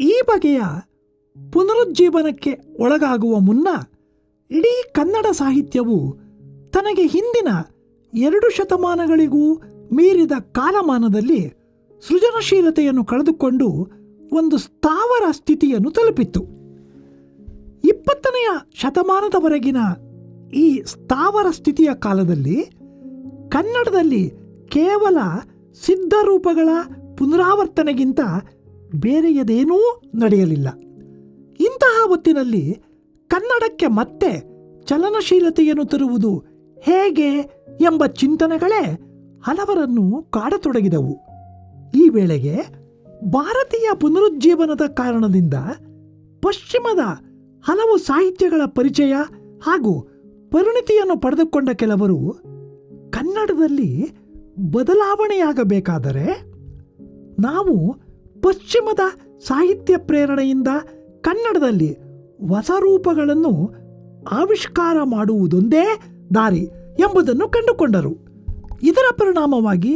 ಈ ಬಗೆಯ ಪುನರುಜ್ಜೀವನಕ್ಕೆ ಒಳಗಾಗುವ ಮುನ್ನ ಇಡೀ ಕನ್ನಡ ಸಾಹಿತ್ಯವು ತನಗೆ ಹಿಂದಿನ 2 ಶತಮಾನಗಳಿಗೂ ಮೀರಿದ ಕಾಲಮಾನದಲ್ಲಿ ಸೃಜನಶೀಲತೆಯನ್ನು ಕಳೆದುಕೊಂಡು ಒಂದು ಸ್ಥಾವರ ಸ್ಥಿತಿಯನ್ನು ತಲುಪಿತ್ತು. 20ನೆಯ ಶತಮಾನದವರೆಗಿನ ಈ ಸ್ಥಾವರ ಸ್ಥಿತಿಯ ಕಾಲದಲ್ಲಿ ಕನ್ನಡದಲ್ಲಿ ಕೇವಲ ಸಿದ್ಧರೂಪಗಳ ಪುನರಾವರ್ತನೆಗಿಂತ ಬೇರೆಯದೇನೂ ನಡೆಯಲಿಲ್ಲ. ಇಂತಹ ಹೊತ್ತಿನಲ್ಲಿ ಕನ್ನಡಕ್ಕೆ ಮತ್ತೆ ಚಲನಶೀಲತೆಯನ್ನು ತರುವುದು ಹೇಗೆ ಎಂಬ ಚಿಂತನೆಗಳೇ ಹಲವರನ್ನು ಕಾಡತೊಡಗಿದವು. ಈ ವೇಳೆಗೆ ಭಾರತೀಯ ಪುನರುಜ್ಜೀವನದ ಕಾರಣದಿಂದ ಪಶ್ಚಿಮದ ಹಲವು ಸಾಹಿತ್ಯಗಳ ಪರಿಚಯ ಹಾಗೂ ಪರಿಣಿತಿಯನ್ನು ಪಡೆದುಕೊಂಡ ಕೆಲವರು ಕನ್ನಡದಲ್ಲಿ ಬದಲಾವಣೆಯಾಗಬೇಕಾದರೆ ನಾವು ಪಶ್ಚಿಮದ ಸಾಹಿತ್ಯ ಪ್ರೇರಣೆಯಿಂದ ಕನ್ನಡದಲ್ಲಿ ಹೊಸ ರೂಪಗಳನ್ನು ಆವಿಷ್ಕಾರ ಮಾಡುವುದೊಂದೇ ದಾರಿ ಎಂಬುದನ್ನು ಕಂಡುಕೊಂಡರು. ಇದರ ಪರಿಣಾಮವಾಗಿ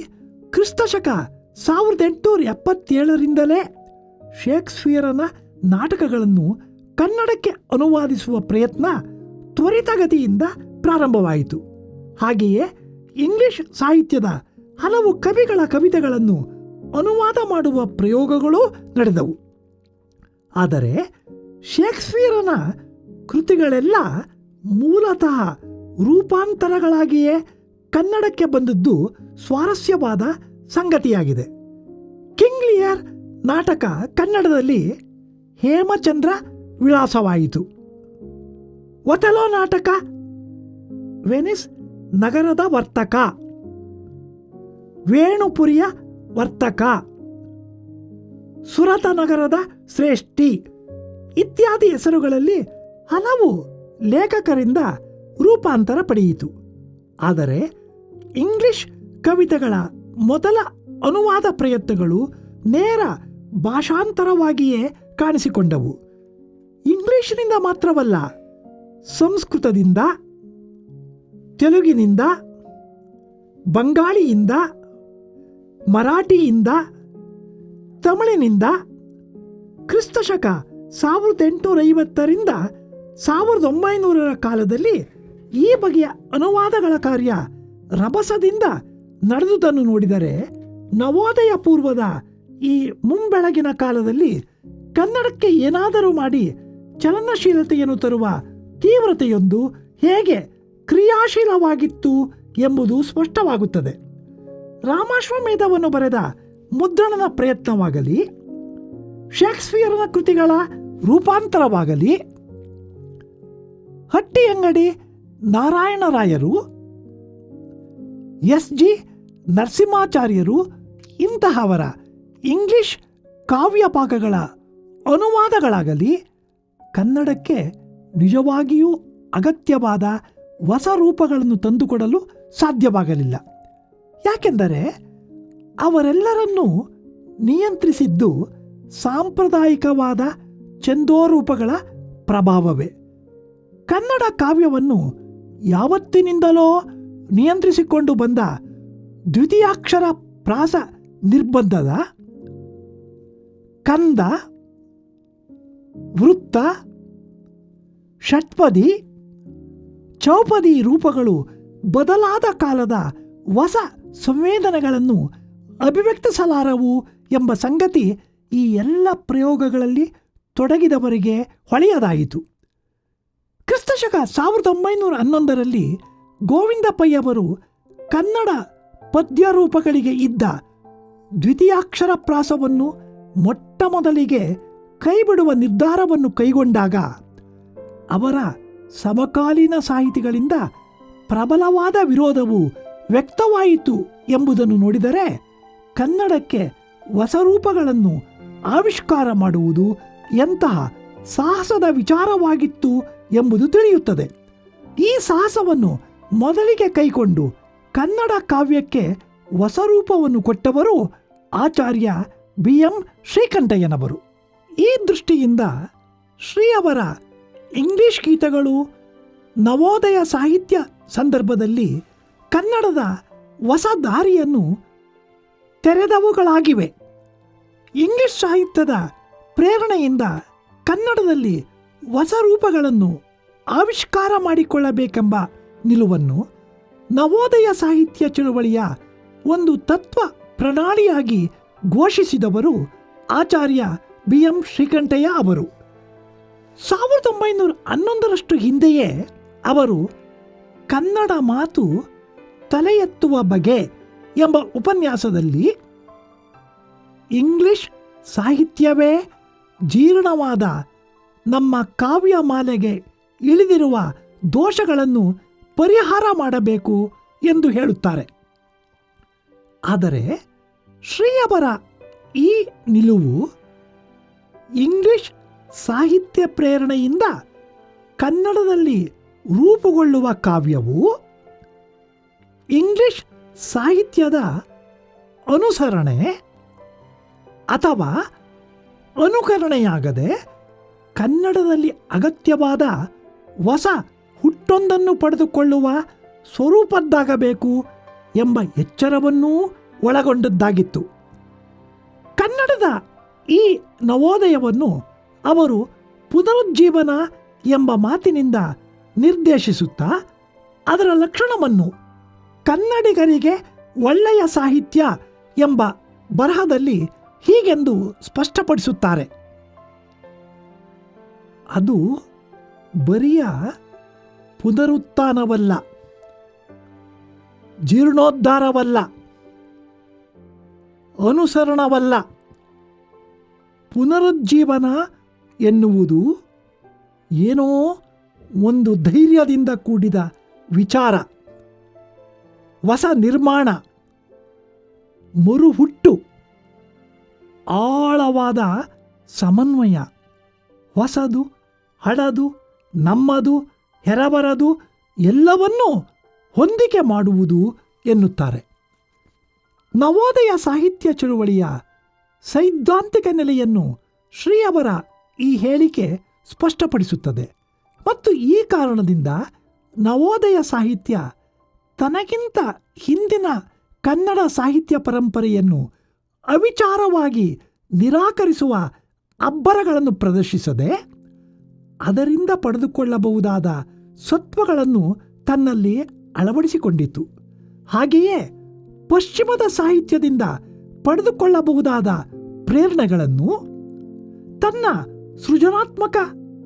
ಕ್ರಿಸ್ತಶಕ 1877ರಿಂದಲೇ ಶೇಕ್ಸ್ಪಿಯರನ ನಾಟಕಗಳನ್ನು ಕನ್ನಡಕ್ಕೆ ಅನುವಾದಿಸುವ ಪ್ರಯತ್ನ ತ್ವರಿತಗತಿಯಿಂದ ಪ್ರಾರಂಭವಾಯಿತು. ಹಾಗೆಯೇ ಇಂಗ್ಲಿಷ್ ಸಾಹಿತ್ಯದ ಹಲವು ಕವಿಗಳ ಕವಿತೆಗಳನ್ನು ಅನುವಾದ ಮಾಡುವ ಪ್ರಯೋಗಗಳೂ ನಡೆದವು. ಆದರೆ ಶೇಕ್ಸ್ಪಿಯರನ ಕೃತಿಗಳೆಲ್ಲ ಮೂಲತಃ ರೂಪಾಂತರಗಳಾಗಿಯೇ ಕನ್ನಡಕ್ಕೆ ಬಂದದ್ದು ಸ್ವಾರಸ್ಯವಾದ ಸಂಗತಿಯಾಗಿದೆ. ಕಿಂಗ್ ಲಿಯರ್ ನಾಟಕ ಕನ್ನಡದಲ್ಲಿ ಹೇಮಚಂದ್ರ ವಿಳಾಸವಾಯಿತು. ಒಥೆಲೋ ನಾಟಕ ವೆನಿಸ್ ನಗರದ ವರ್ತಕ, ವೇಣುಪುರಿಯ ವರ್ತಕ, ಸುರತ ನಗರದ ಶ್ರೇಷ್ಠಿ ಇತ್ಯಾದಿ ಹೆಸರುಗಳಲ್ಲಿ ಹಲವು ಲೇಖಕರಿಂದ ರೂಪಾಂತರ ಪಡೆಯಿತು. ಆದರೆ ಇಂಗ್ಲಿಷ್ ಕವಿತೆಗಳ ಮೊದಲ ಅನುವಾದ ಪ್ರಯತ್ನಗಳು ನೇರ ಭಾಷಾಂತರವಾಗಿಯೇ ಕಾಣಿಸಿಕೊಂಡವು. ಇಂಗ್ಲಿಷಿನಿಂದ ಮಾತ್ರವಲ್ಲ, ಸಂಸ್ಕೃತದಿಂದ, ತೆಲುಗಿನಿಂದ, ಬಂಗಾಳಿಯಿಂದ, ಮರಾಠಿಯಿಂದ, ತಮಿಳಿನಿಂದ ಕ್ರಿಸ್ತಶಕ 1850ರಿಂದ 1900ರ ಕಾಲದಲ್ಲಿ ಈ ಬಗೆಯ ಅನುವಾದಗಳ ಕಾರ್ಯ ರಭಸದಿಂದ ನಡೆದುದನ್ನು ನೋಡಿದರೆ ನವೋದಯ ಪೂರ್ವದ ಈ ಮುಂಬೆಳಗಿನ ಕಾಲದಲ್ಲಿ ಕನ್ನಡಕ್ಕೆ ಏನಾದರೂ ಮಾಡಿ ಚಲನಶೀಲತೆಯನ್ನು ತರುವ ತೀವ್ರತೆಯೊಂದು ಹೇಗೆ ಕ್ರಿಯಾಶೀಲವಾಗಿತ್ತು ಎಂಬುದು ಸ್ಪಷ್ಟವಾಗುತ್ತದೆ. ರಾಮಾಶ್ವಮೇಧವನ್ನು ಬರೆದ ಮುದ್ರಣದ ಪ್ರಯತ್ನವಾಗಲಿ, ಶೇಕ್ಸ್ಪಿಯರನ ಕೃತಿಗಳ ರೂಪಾಂತರವಾಗಲಿ, ಹಟ್ಟಿಯಂಗಡಿ ನಾರಾಯಣರಾಯರು, ಎಸ್.ಜಿ. ನರಸಿಂಹಾಚಾರ್ಯರು ಇಂತಹವರ ಇಂಗ್ಲಿಷ್ ಕಾವ್ಯ ಭಾಗಗಳ ಅನುವಾದಗಳಾಗಲಿ ಕನ್ನಡಕ್ಕೆ ನಿಜವಾಗಿಯೂ ಅಗತ್ಯವಾದ ಹೊಸ ರೂಪಗಳನ್ನು ತಂದುಕೊಡಲು ಸಾಧ್ಯವಾಗಲಿಲ್ಲ. ಯಾಕೆಂದರೆ ಅವರೆಲ್ಲರನ್ನೂ ನಿಯಂತ್ರಿಸಿದ್ದು ಸಾಂಪ್ರದಾಯಿಕವಾದ ಛಂದೋರೂಪಗಳ ಪ್ರಭಾವವೇ. ಕನ್ನಡ ಕಾವ್ಯವನ್ನು ಯಾವತ್ತಿನಿಂದಲೋ ನಿಯಂತ್ರಿಸಿಕೊಂಡು ಬಂದ ದ್ವಿತೀಯಾಕ್ಷರ ಪ್ರಾಸ ನಿರ್ಬಂಧದ ಕಂದ, ವೃತ್ತ, ಷಟ್ಪದಿ, ಚೌಪದಿ ರೂಪಗಳು ಬದಲಾದ ಕಾಲದ ಹೊಸ ಸಂವೇದನೆಗಳನ್ನು ಅಭಿವ್ಯಕ್ತಿಸಲಾರವು ಎಂಬ ಸಂಗತಿ ಈ ಎಲ್ಲ ಪ್ರಯೋಗಗಳಲ್ಲಿ ತೊಡಗಿದವರಿಗೆ ಹೊಳೆಯದಾಯಿತು. ಕ್ರಿಸ್ತಶಕ 1911ರಲ್ಲಿ ಗೋವಿಂದ ಪೈ ಅವರು ಕನ್ನಡ ಪದ್ಯ ರೂಪಗಳಿಗೆ ಇದ್ದ ದ್ವಿತೀಯಾಕ್ಷರ ಪ್ರಾಸವನ್ನು ಮೊಟ್ಟ ಮೊದಲಿಗೆ ಕೈಬಿಡುವ ನಿರ್ಧಾರವನ್ನು ಕೈಗೊಂಡಾಗ ಅವರ ಸಮಕಾಲೀನ ಸಾಹಿತಿಗಳಿಂದ ಪ್ರಬಲವಾದ ವಿರೋಧವು ವ್ಯಕ್ತವಾಯಿತು ಎಂಬುದನ್ನು ನೋಡಿದರೆ ಕನ್ನಡಕ್ಕೆ ಹೊಸ ರೂಪಗಳನ್ನು ಆವಿಷ್ಕಾರ ಮಾಡುವುದು ಎಂತಹ ಸಾಹಸದ ವಿಚಾರವಾಗಿತ್ತು ಎಂಬುದು ತಿಳಿಯುತ್ತದೆ. ಈ ಸಾಹಸವನ್ನು ಮೊದಲಿಗೆ ಕೈಕೊಂಡು ಕನ್ನಡ ಕಾವ್ಯಕ್ಕೆ ಹೊಸ ರೂಪವನ್ನು ಕೊಟ್ಟವರು ಆಚಾರ್ಯ ಬಿ.ಎಂ. ಶ್ರೀಕಂಠಯ್ಯನವರು. ಈ ದೃಷ್ಟಿಯಿಂದ ಶ್ರೀ ಅವರ ಇಂಗ್ಲಿಷ್ ಗೀತಗಳು ನವೋದಯ ಸಾಹಿತ್ಯ ಸಂದರ್ಭದಲ್ಲಿ ಕನ್ನಡದ ಹೊಸ ದಾರಿಯನ್ನು ತೆರೆದವುಗಳಾಗಿವೆ. ಇಂಗ್ಲಿಷ್ ಸಾಹಿತ್ಯದ ಪ್ರೇರಣೆಯಿಂದ ಕನ್ನಡದಲ್ಲಿ ಹೊಸ ರೂಪಗಳನ್ನು ಆವಿಷ್ಕಾರ ಮಾಡಿಕೊಳ್ಳಬೇಕೆಂಬ ನಿಲುವನ್ನು ನವೋದಯ ಸಾಹಿತ್ಯ ಚಳುವಳಿಯ ಒಂದು ತತ್ವ ಪ್ರಣಾಳಿಯಾಗಿ ಘೋಷಿಸಿದವರು ಆಚಾರ್ಯ BM ಶ್ರೀಕಂಠಯ್ಯ ಅವರು. 1911 ಹಿಂದೆಯೇ ಅವರು ಕನ್ನಡ ಮಾತು ತಲೆ ಎತ್ತುವ ಬಗೆ ಎಂಬ ಉಪನ್ಯಾಸದಲ್ಲಿ ಇಂಗ್ಲಿಷ್ ಸಾಹಿತ್ಯವೇ ಜೀರ್ಣವಾದ ನಮ್ಮ ಕಾವ್ಯಮಾಲೆಗೆ ಇಳಿದಿರುವ ದೋಷಗಳನ್ನು ಪರಿಹಾರ ಮಾಡಬೇಕು ಎಂದು ಹೇಳುತ್ತಾರೆ. ಆದರೆ ಶ್ರೀಯವರ ಈ ನಿಲುವು ಇಂಗ್ಲಿಷ್ ಸಾಹಿತ್ಯ ಪ್ರೇರಣೆಯಿಂದ ಕನ್ನಡದಲ್ಲಿ ರೂಪುಗೊಳ್ಳುವ ಕಾವ್ಯವು ಇಂಗ್ಲಿಷ್ ಸಾಹಿತ್ಯದ ಅನುಸರಣೆ ಅಥವಾ ಅನುಕರಣೆಯಾಗದೆ ಕನ್ನಡದಲ್ಲಿ ಅಗತ್ಯವಾದ ಹೊಸ ಹುಟ್ಟೊಂದನ್ನು ಪಡೆದುಕೊಳ್ಳುವ ಸ್ವರೂಪದ್ದಾಗಬೇಕು ಎಂಬ ಎಚ್ಚರವನ್ನೂ ಒಳಗೊಂಡದ್ದಾಗಿತ್ತು. ಕನ್ನಡದ ಈ ನವೋದಯವನ್ನು ಅವರು ಪುನರುಜ್ಜೀವನ ಎಂಬ ಮಾತಿನಿಂದ ನಿರ್ದೇಶಿಸುತ್ತಾ ಅದರ ಲಕ್ಷಣವನ್ನು ಕನ್ನಡಿಗರಿಗೆ ಒಳ್ಳೆಯ ಸಾಹಿತ್ಯ ಎಂಬ ಬರಹದಲ್ಲಿ ಹೀಗೆಂದು ಸ್ಪಷ್ಟಪಡಿಸುತ್ತಾರೆ. ಅದು ಬರಿಯ ಪುನರುತ್ಥಾನವಲ್ಲ, ಜೀರ್ಣೋದ್ಧಾರವಲ್ಲ, ಅನುಸರಣವಲ್ಲ. ಪುನರುಜ್ಜೀವನ ಎನ್ನುವುದು ಏನೋ ಒಂದು ಧೈರ್ಯದಿಂದ ಕೂಡಿದ ವಿಚಾರ, ಹೊಸ ನಿರ್ಮಾಣ, ಮರುಹುಟ್ಟು, ಆಳವಾದ ಸಮನ್ವಯ, ಹೊಸದು, ಹಳದು, ನಮ್ಮದು, ಹೆರಬರದು ಎಲ್ಲವನ್ನೂ ಹೊಂದಿಕೆ ಮಾಡುವುದು ಎನ್ನುತ್ತಾರೆ. ನವೋದಯ ಸಾಹಿತ್ಯ ಚಳುವಳಿಯ ಸೈದ್ಧಾಂತಿಕ ನೆಲೆಯನ್ನು ಶ್ರೀಯವರ ಈ ಹೇಳಿಕೆ ಸ್ಪಷ್ಟಪಡಿಸುತ್ತದೆ ಮತ್ತು ಈ ಕಾರಣದಿಂದ ನವೋದಯ ಸಾಹಿತ್ಯ ತನಗಿಂತ ಹಿಂದಿನ ಕನ್ನಡ ಸಾಹಿತ್ಯ ಪರಂಪರೆಯನ್ನು ಅವಿಚಾರವಾಗಿ ನಿರಾಕರಿಸುವ ಅಬ್ಬರಗಳನ್ನು ಪ್ರದರ್ಶಿಸದೆ ಅದರಿಂದ ಪಡೆದುಕೊಳ್ಳಬಹುದಾದ ಸತ್ವಗಳನ್ನು ತನ್ನಲ್ಲಿ ಅಳವಡಿಸಿಕೊಂಡಿತು. ಹಾಗೆಯೇ ಪಶ್ಚಿಮದ ಸಾಹಿತ್ಯದಿಂದ ಪಡೆದುಕೊಳ್ಳಬಹುದಾದ ಪ್ರೇರಣೆಗಳನ್ನು ತನ್ನ ಸೃಜನಾತ್ಮಕ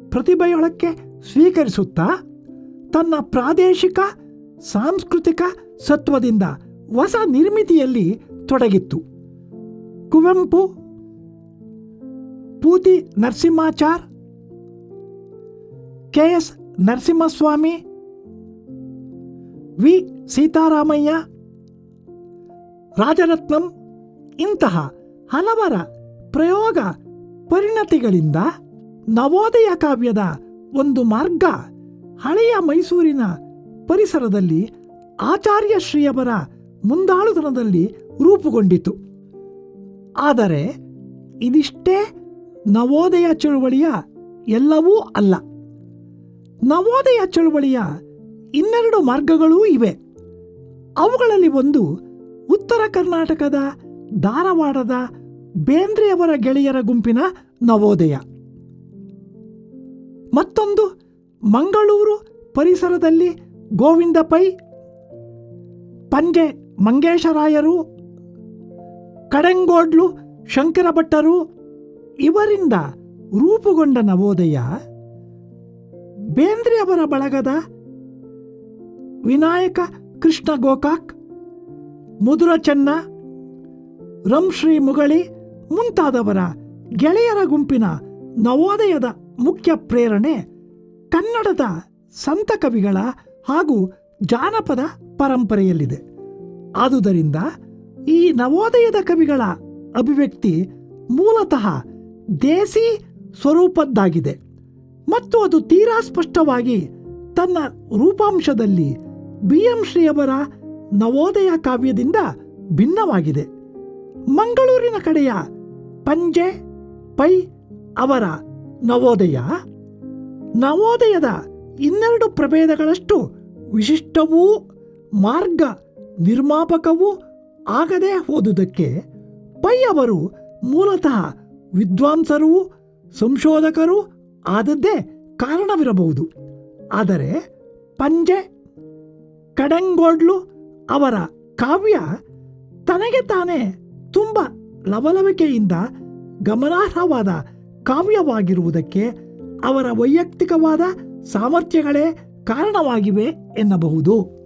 ಪ್ರತಿಭೆಯೊಳಕ್ಕೆ ಸ್ವೀಕರಿಸುತ್ತಾ ತನ್ನ ಪ್ರಾದೇಶಿಕ ಸಾಂಸ್ಕೃತಿಕ ಸತ್ವದಿಂದ ಹೊಸ ನಿರ್ಮಿತಿಯಲ್ಲಿ ತೊಡಗಿತ್ತು. ಕುವೆಂಪು, ಪೂತಿ ನರಸಿಂಹಾಚಾರ್, KS ನರಸಿಂಹಸ್ವಾಮಿ, ವಿ ಸೀತಾರಾಮಯ್ಯ, ರಾಜರತ್ನಂ ಇಂತಹ ಹಲವರ ಪ್ರಯೋಗ ಪರಿಣತಿಗಳಿಂದ ನವೋದಯ ಕಾವ್ಯದ ಒಂದು ಮಾರ್ಗ ಹಳೆಯ ಮೈಸೂರಿನ ಪರಿಸರದಲ್ಲಿ ಆಚಾರ್ಯ ಶ್ರೀಯವರ ಮುಂದಾಳುತನದಲ್ಲಿ ರೂಪುಗೊಂಡಿತು. ಆದರೆ ಇದಿಷ್ಟೇ ನವೋದಯ ಚಳುವಳಿಯ ಎಲ್ಲವೂ ಅಲ್ಲ. ನವೋದಯ ಚಳುವಳಿಯ ಇನ್ನೆರಡು ಮಾರ್ಗಗಳೂ ಇವೆ. ಅವುಗಳಲ್ಲಿ ಒಂದು ಉತ್ತರ ಕರ್ನಾಟಕದ ಧಾರವಾಡದ ಬೇಂದ್ರೆಯವರ ಗೆಳೆಯರ ಗುಂಪಿನ ನವೋದಯ, ಮತ್ತೊಂದು ಮಂಗಳೂರು ಪರಿಸರದಲ್ಲಿ ಗೋವಿಂದ ಪೈ, ಪಂಜೆ ಮಂಗೇಶರಾಯರು, ಕಡೆಂಗೋಡ್ಲು ಶಂಕರ ಭಟ್ಟರು ಇವರಿಂದ ರೂಪುಗೊಂಡ ನವೋದಯ ಬೇಂದ್ರೆಯವರ ಬಳಗದ ವಿನಾಯಕ ಕೃಷ್ಣ ಗೋಕಾಕ್, ಮುದುರ ಚೆನ್ನ, ರಂಶ್ರೀ ಮುಗಳಿ ಮುಂತಾದವರ ಗೆಳೆಯರ ಗುಂಪಿನ ನವೋದಯದ ಮುಖ್ಯ ಪ್ರೇರಣೆ ಕನ್ನಡದ ಸಂತ ಕವಿಗಳ ಹಾಗೂ ಜಾನಪದ ಪರಂಪರೆಯಲ್ಲಿದೆ. ಆದುದರಿಂದ ಈ ನವೋದಯದ ಕವಿಗಳ ಅಭಿವ್ಯಕ್ತಿ ಮೂಲತಃ ದೇಸಿ ಸ್ವರೂಪದ್ದಾಗಿದೆ ಮತ್ತು ಅದು ತೀರಾ ಸ್ಪಷ್ಟವಾಗಿ ತನ್ನ ರೂಪಾಂಶದಲ್ಲಿ BM ಶ್ರೀಯವರ ನವೋದಯ ಕಾವ್ಯದಿಂದ ಭಿನ್ನವಾಗಿದೆ. ಮಂಗಳೂರಿನ ಕಡೆಯ ಪಂಜೆ ಪೈ ಅವರ ನವೋದಯದ ಇನ್ನೆರಡು ಪ್ರಭೇದಗಳಷ್ಟು ವಿಶಿಷ್ಟವೂ ಮಾರ್ಗ ನಿರ್ಮಾಪಕವೂ ಆಗದೆ ಹೋದುದಕ್ಕೆ ಪೈ ಅವರು ಮೂಲತಃ ವಿದ್ವಾಂಸರೂ ಸಂಶೋಧಕರೂ ಆದದ್ದೇ ಕಾರಣವಿರಬಹುದು. ಆದರೆ ಪಂಜೆ ಕಡೆಂಗೋಡ್ಲು ಅವರ ಕಾವ್ಯ ತನಗೆ ತಾನೇ ತುಂಬ ಲವಲವಿಕೆಯಿಂದ ಗಮನಾರ್ಹವಾದ ಕಾವ್ಯವಾಗಿರುವುದಕ್ಕೆ ಅವರ ವೈಯಕ್ತಿಕವಾದ ಸಾಮರ್ಥ್ಯಗಳೇ ಕಾರಣವಾಗಿವೆ ಎನ್ನಬಹುದು.